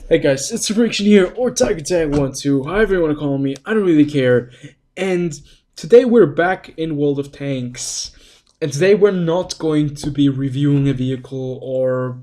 Hey guys, it's TheFrXion here, or TigerTag12, however you want to call me, I don't really care. And today we're back in World of Tanks. And today we're not going to be reviewing a vehicle or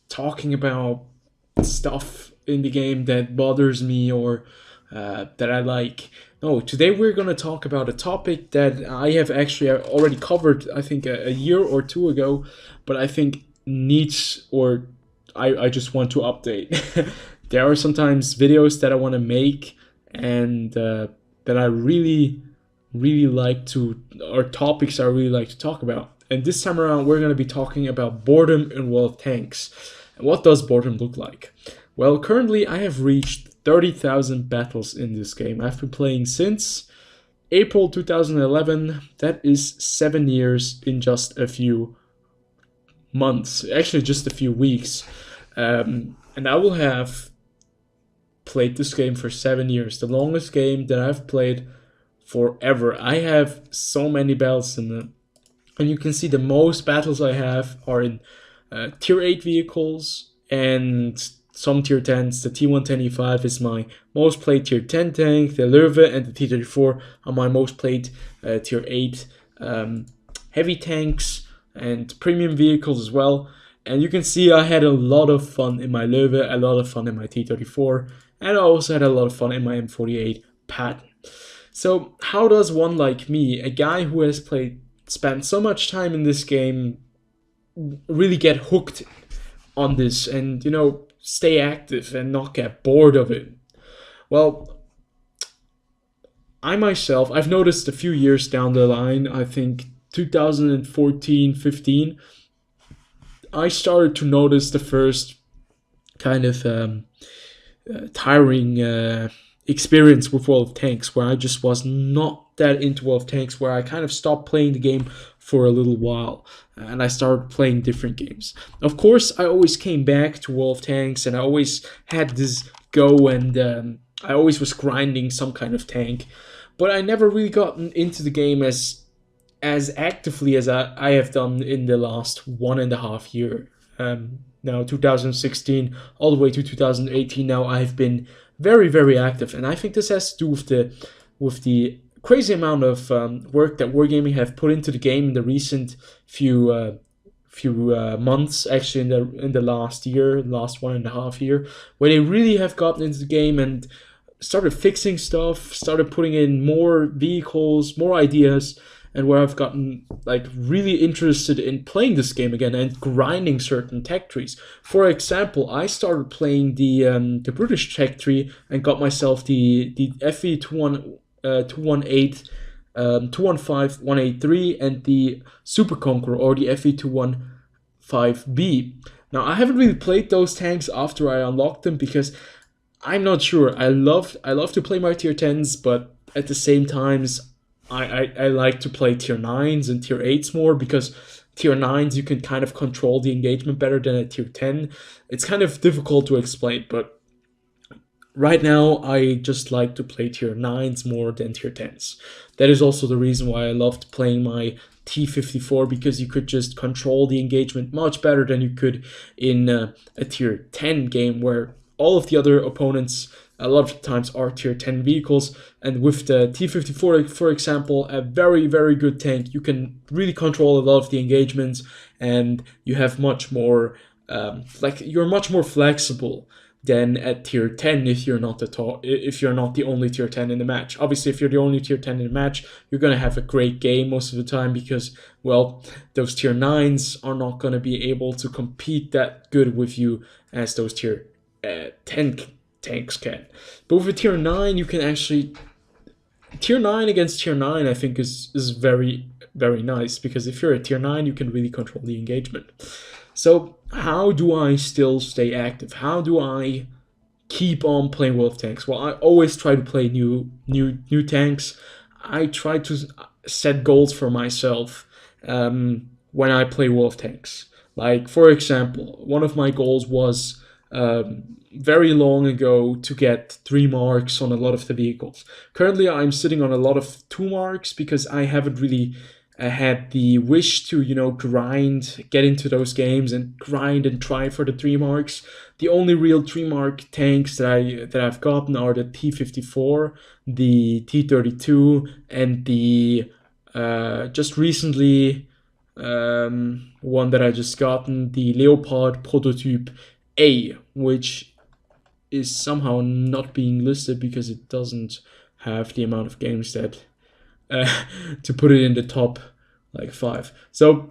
talking about stuff in the game that bothers me or that I like. No, today we're going to talk about a topic that I have actually already covered, I think, a year or two ago, but I think needs or I just want to update. There are sometimes videos that I want to make and that I really like to, or topics I really like to talk about. And this time around, we're going to be talking about boredom in World of Tanks. And what does boredom look like? Well, currently I have reached 30,000 battles in this game. I've been playing since April 2011. That is 7 years in just a few months, actually just a few weeks. And I will have played this game for 7 years, the longest game that I've played forever. I have so many battles in it, and you can see the most battles I have are in tier 8 vehicles and some tier 10s. The T110E5 is my most played tier 10 tank, the Löwe and the T34 are my most played tier 8 heavy tanks and premium vehicles as well. And you can see I had a lot of fun in my Löwe, a lot of fun in my T34, and I also had a lot of fun in my M48 Patton. So how does one like me, a guy who has spent so much time in this game, really get hooked on this and, stay active and not get bored of it? Well, I myself, I've noticed a few years down the line, I think 2014, 15, I started to notice the first kind of tiring experience with World of Tanks, where I just was not that into World of Tanks, where I kind of stopped playing the game for a little while and I started playing different games. Of course, I always came back to World of Tanks and I always had this go, and I always was grinding some kind of tank, but I never really gotten into the game as actively as I have done in the last 1.5 year. Now 2016 all the way to 2018. Now I've been very active, and I think this has to do with the crazy amount of work that Wargaming have put into the game in the recent few months. Actually, in the last year, last 1.5 year, where they really have gotten into the game and started fixing stuff, started putting in more vehicles, more ideas, and where I've gotten like really interested in playing this game again and grinding certain tech trees. For example, I started playing the British tech tree and got myself the FE 218, 215 183, and the Super Conqueror, or the FE 215B. Now I haven't really played those tanks after I unlocked them because I'm not sure. I love to play my tier 10s, but at the same times I like to play tier 9s and tier 8s more, because tier 9s you can kind of control the engagement better than a tier 10. It's kind of difficult to explain, but right now I just like to play tier 9s more than tier 10s. That is also the reason why I loved playing my T54, because you could just control the engagement much better than you could in a tier 10 game, where all of the other opponents a lot of times are tier 10 vehicles. And with the T54, for example, a very good tank, you can really control a lot of the engagements, and you have much more you're much more flexible than at tier 10 if you're not if you're not the only tier 10 in the match. Obviously, if you're the only tier 10 in the match, you're going to have a great game most of the time, because, well, those tier 9s are not going to be able to compete that good with you as those tier 10 tanks can. But with a tier 9, you can actually tier 9 against tier 9, I think is very nice, because if you're a tier 9, you can really control the engagement. So how do I still stay active? How do I keep on playing World of Tanks? Well, I always try to play new tanks. I try to set goals for myself when I play World of Tanks. Like, for example, one of my goals was very long ago to get 3 marks on a lot of the vehicles. Currently, I'm sitting on a lot of 2 marks because I haven't really I had the wish to, grind, get into those games and grind and try for the 3 marks. The only real 3 mark tanks that I've gotten are the T54, the T32, and the just recently one that I just gotten, the Leopard prototype A, which is somehow not being listed because it doesn't have the amount of games that to put it in the top like 5. So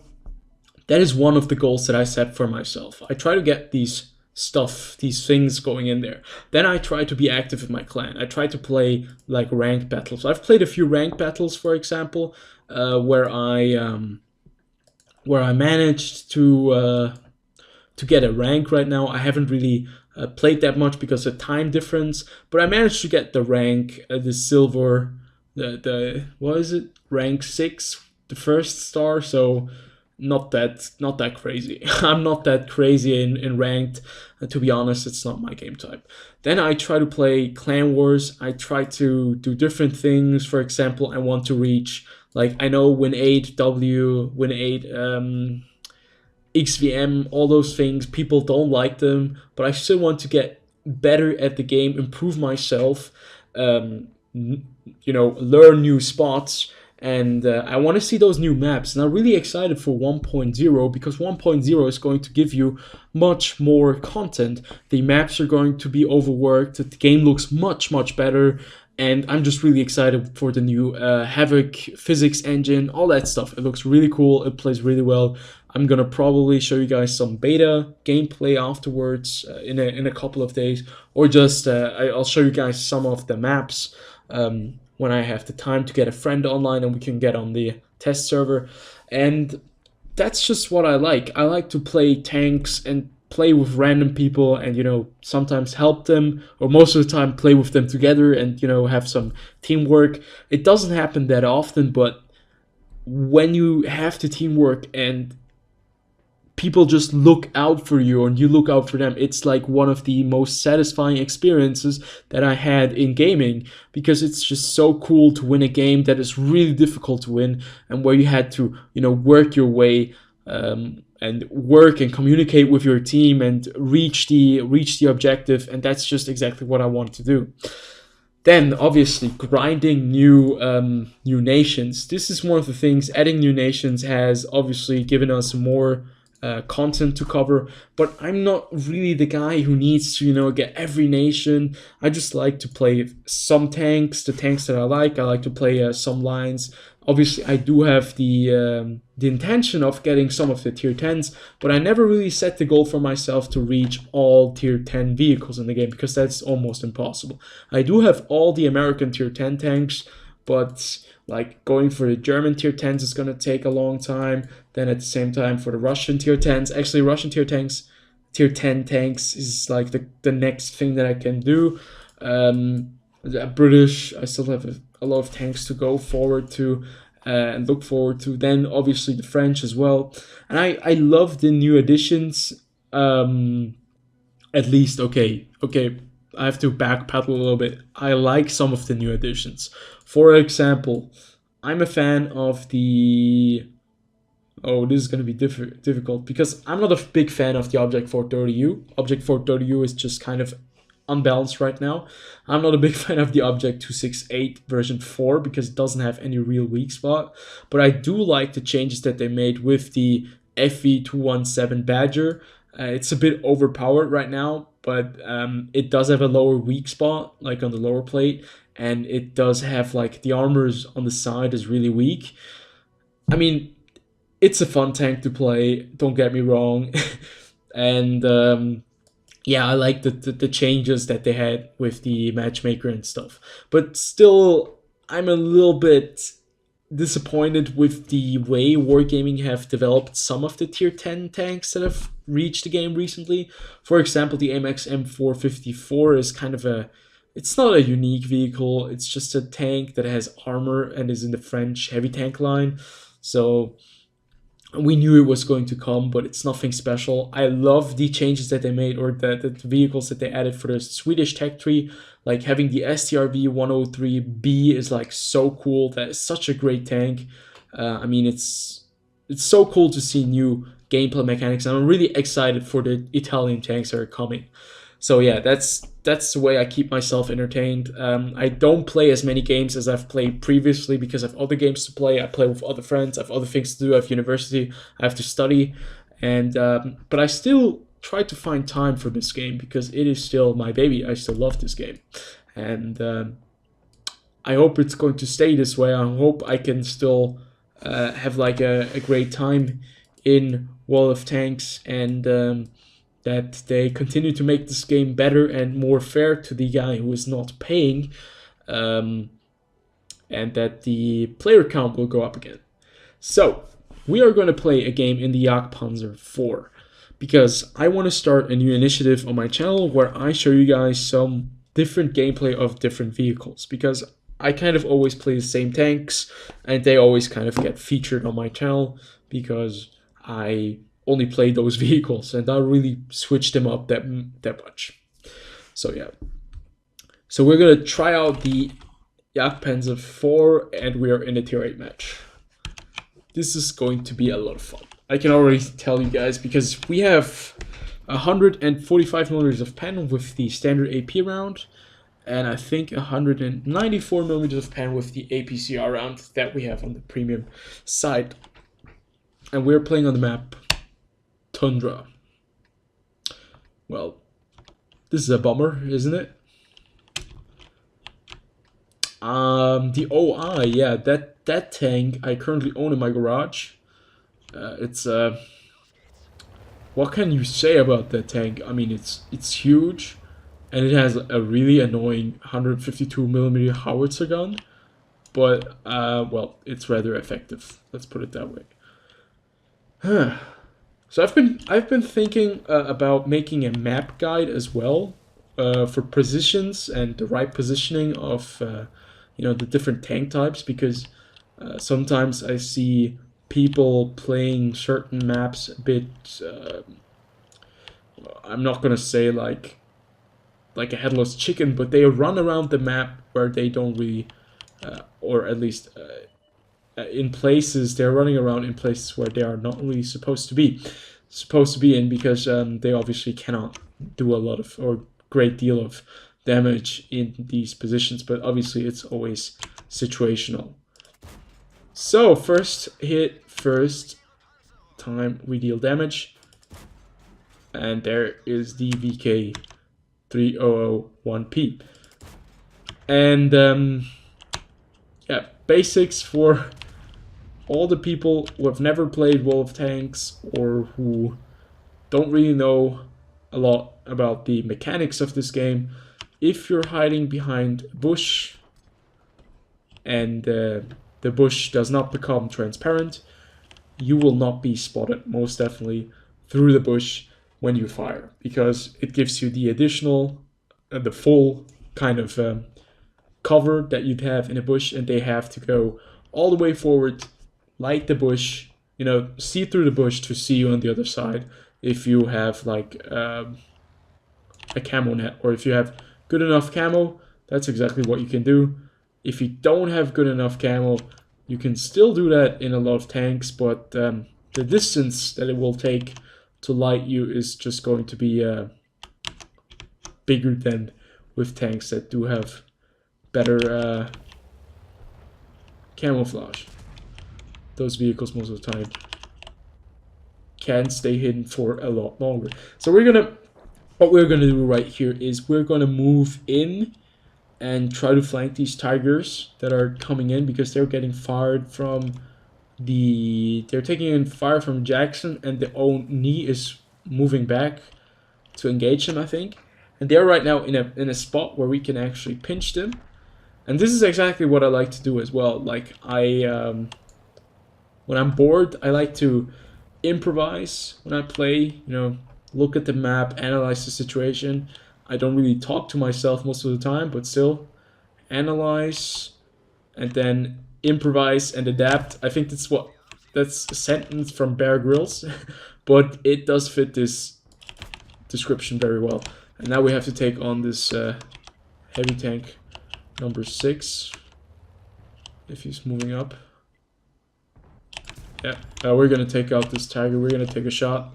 that is one of the goals that I set for myself. I try to get these things going in there. Then I try to be active in my clan. I try to play like ranked battles. I've played a few ranked battles, for example, where I managed to get a rank. Right now I haven't really played that much because of time difference, but I managed to get the rank, the silver, the what is it, rank 6, the first star. So not that crazy. I'm not that crazy in ranked. To be honest, it's not my game type. Then I try to play clan wars. I try to do different things. For example, I want to reach, like, I know win 8 W, win 8 XVM, all those things. People don't like them, but I still want to get better at the game, improve myself, learn new spots, and I want to see those new maps. And I'm really excited for 1.0 because 1.0 is going to give you much more content. The maps are going to be overworked. The game looks much, much better. And I'm just really excited for the new Havoc physics engine, all that stuff. It looks really cool. It plays really well. I'm gonna probably show you guys some beta gameplay afterwards in a couple of days, or just I'll show you guys some of the maps when I have the time to get a friend online and we can get on the test server. And that's just what I like. I like to play tanks and play with random people and sometimes help them, or most of the time play with them together and have some teamwork. It doesn't happen that often, but when you have the teamwork and people just look out for you and you look out for them, it's like one of the most satisfying experiences that I had in gaming, because it's just so cool to win a game that is really difficult to win and where you had to work your way and work and communicate with your team and reach the objective. And that's just exactly what I want to do. Then obviously grinding new nations. This is one of the things. Adding new nations has obviously given us more content to cover, but I'm not really the guy who needs to get every nation. I just like to play some tanks, the tanks that I like to play some lines. Obviously I do have the intention of getting some of the tier 10s, but I never really set the goal for myself to reach all tier 10 vehicles in the game, because that's almost impossible. I do have all the American tier 10 tanks, but like going for the German tier 10s is going to take a long time. Then at the same time for the Russian tier 10s, actually Russian tier 10 tanks is like the next thing that I can do. The British, I still have a lot of tanks to go forward to and look forward to. Then obviously the French as well. And I love the new additions. At least, okay, I have to backpedal a little bit. I like some of the new additions. For example, I'm a fan of the... Oh, this is going to be difficult because I'm not a big fan of the Object 430U. Object 430U is just kind of unbalanced right now. I'm not a big fan of the Object 268 version 4 because it doesn't have any real weak spot. But I do like the changes that they made with the FV217 Badger. It's a bit overpowered right now, but it does have a lower weak spot, like on the lower plate, and it does have like the armors on the side is really weak. I mean, it's a fun tank to play, don't get me wrong. And yeah, I like the changes that they had with the matchmaker and stuff. But still, I'm a little bit disappointed with the way Wargaming have developed some of the tier 10 tanks that have reached the game recently. For example, the AMX M454 is kind of it's not a unique vehicle, it's just a tank that has armor and is in the French heavy tank line. So we knew it was going to come, but it's nothing special. I love the changes that they made, or the vehicles that they added for the Swedish tech tree. Like having the STRV 103B is like so cool. That is such a great tank. I mean, it's so cool to see new gameplay mechanics, and I'm really excited for the Italian tanks that are coming. So yeah, that's the way I keep myself entertained. I don't play as many games as I've played previously because I have other games to play. I play with other friends. I have other things to do. I have university. I have to study, and but I still try to find time for this game because it is still my baby. I still love this game, and I hope it's going to stay this way. I hope I can still have like a great time in Wall of Tanks, and that they continue to make this game better and more fair to the guy who is not paying, um, and that the player count will go up again. So, we are going to play a game in the Jagdpanzer 4 because I want to start a new initiative on my channel where I show you guys some different gameplay of different vehicles, because I kind of always play the same tanks and they always kind of get featured on my channel because I only play those vehicles and I really switch them up that much. So yeah. So we're gonna try out the Jagdpanzer 4 and we are in a tier 8 match. This is going to be a lot of fun. I can already tell you guys because we have 145 millimeters of pen with the standard AP round, and I think 194 millimeters of pen with the APCR round that we have on the premium side. And we're playing on the map Tundra. Well, this is a bummer, isn't it? The OI, yeah, that tank I currently own in my garage. It's what can you say about that tank? I mean, it's huge, and it has a really annoying 152 millimeter howitzer gun, but well, it's rather effective. Let's put it that way. So I've been thinking about making a map guide as well for positions and the right positioning of the different tank types, because sometimes I see people playing certain maps a bit. I'm not gonna say like a headless chicken, but they run around the map where they don't really, or at least in places they're running around in places where they are not really supposed to be in, because they obviously cannot do a lot of or great deal of damage in these positions, but obviously it's always situational. So first hit, first time we deal damage, and there is the VK 3001P. And yeah, basics for all the people who have never played Wall of Tanks or who don't really know a lot about the mechanics of this game. If you're hiding behind a bush and the bush does not become transparent, you will not be spotted, most definitely, through the bush when you fire, because it gives you the additional, the full kind of cover that you'd have in a bush, and they have to go all the way forward, light the bush, see through the bush to see you on the other side if you have like a camo net, or if you have good enough camo. That's exactly what you can do. If you don't have good enough camo, you can still do that in a lot of tanks, but the distance that it will take to light you is just going to be bigger than with tanks that do have better camouflage. Those vehicles most of the time can stay hidden for a lot longer. So what we're gonna do right here is we're gonna move in and try to flank these tigers that are coming in, because they're getting fired from they're taking in fire from Jackson, and the Oni is moving back to engage them, I think. And they're right now in a spot where we can actually pinch them. And this is exactly what I like to do as well. Like when I'm bored, I like to improvise when I play, look at the map, analyze the situation. I don't really talk to myself most of the time, but still analyze and then improvise and adapt. I think that's a sentence from Bear Grylls, but it does fit this description very well. And now we have to take on this heavy tank number 6, if he's moving up. Yeah, we're gonna take out this tiger. We're gonna take a shot.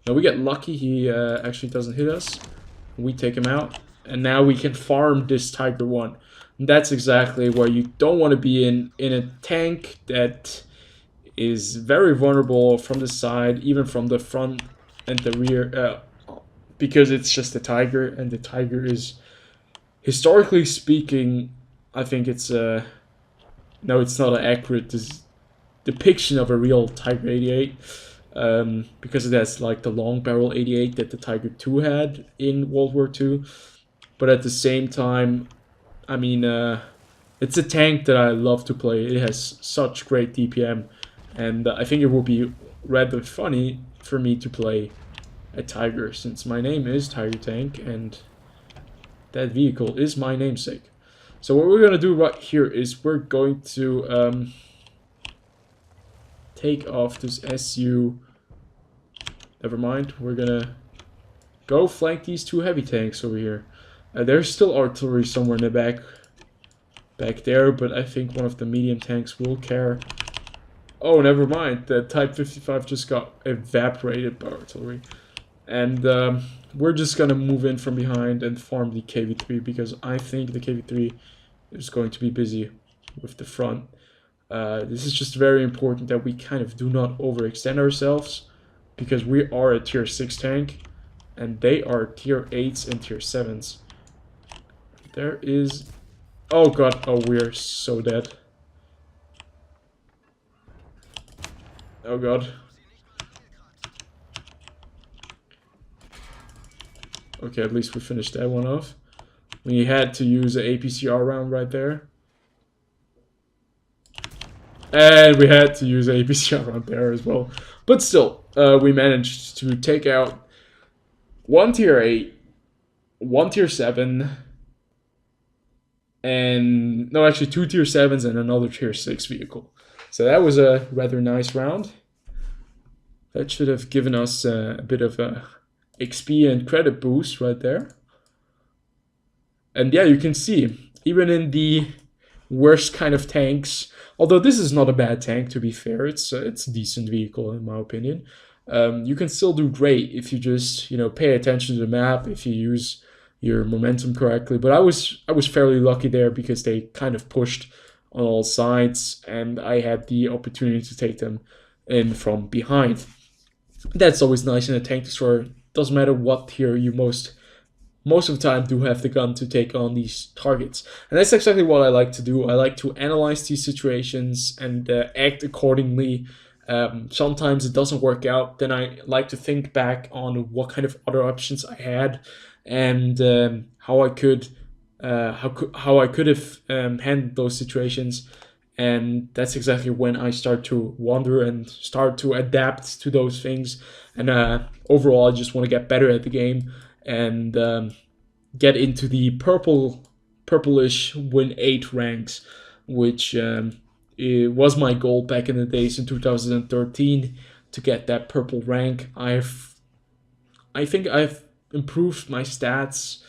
Now we get lucky. He actually doesn't hit us. We take him out, and now we can farm this tiger one. And that's exactly where you don't want to be in a tank that is very vulnerable from the side, even from the front and the rear, because it's just a tiger, and the tiger is, historically speaking, I think it's no, it's not an accurate depiction of a real Tiger 88, because it has like the long barrel 88 that the Tiger 2 had in World War II. But at the same time, I mean, it's a tank that I love to play. It has such great DPM, and I think it will be rather funny for me to play a Tiger, since my name is Tiger Tank, and that vehicle is my namesake. So what we're gonna do right here is we're going to take off this SU. Never mind. We're gonna go flank these two heavy tanks over here. There's still artillery somewhere in the back there, but I think one of the medium tanks will care. Oh, never mind. The Type 55 just got evaporated by artillery. And we're just gonna move in from behind and farm the KV-3, because I think the KV-3 is going to be busy with the front. This is just very important that we kind of do not overextend ourselves, because we are a tier 6 tank and they are tier 8s and tier 7s. There is... oh god, oh, we're so dead. Oh god. Okay, at least we finished that one off. We had to use an APCR round right there. And we had to use an APCR round there as well. But still, we managed to take out one tier 8, one tier 7, and... no, actually 2 tier 7s and another tier 6 vehicle. So that was a rather nice round. That should have given us a bit of a XP and credit boost right there. And yeah, you can see, even in the worst kind of tanks, although this is not a bad tank, to be fair, it's a decent vehicle in my opinion. You can still do great if you just, you know, pay attention to the map, if you use your momentum correctly. But I was fairly lucky there, because they kind of pushed on all sides, and I had the opportunity to take them in from behind. That's always nice in a tank destroyer. Doesn't matter what tier you most of the time do have the gun to take on these targets. And that's exactly what I like to do. I like to analyze these situations and act accordingly. Sometimes it doesn't work out. Then I like to think back on what kind of other options I had, and how I could have handled those situations. And that's exactly when I start to wonder and start to adapt to those things. And overall, I just want to get better at the game and get into the purplish win 8 ranks, which it was my goal back in the days in 2013 to get that purple rank. I think I've improved my stats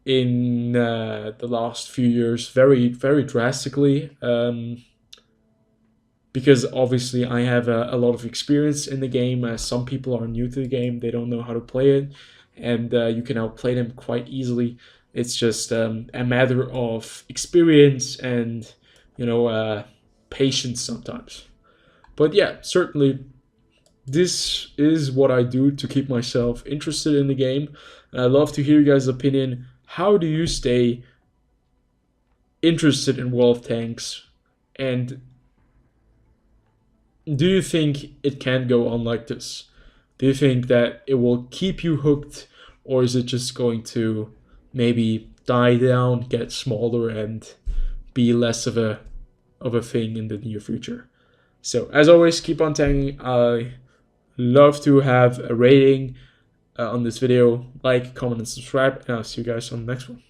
in the last few years very drastically, because obviously I have a lot of experience in the game. Some people are new to the game, they don't know how to play it, and you can outplay them quite easily. It's just a matter of experience and, you know, patience sometimes. But yeah, certainly this is what I do to keep myself interested in the game. And I'd love to hear you guys' opinion. How do you stay interested in World of Tanks? And do you think it can go on like this? Do you think that it will keep you hooked, or is it just going to maybe die down, get smaller, and be less of a thing in the near future? So as always, keep on tanking. I love to have a rating on this video. Like, comment, and subscribe, and I'll see you guys on the next one.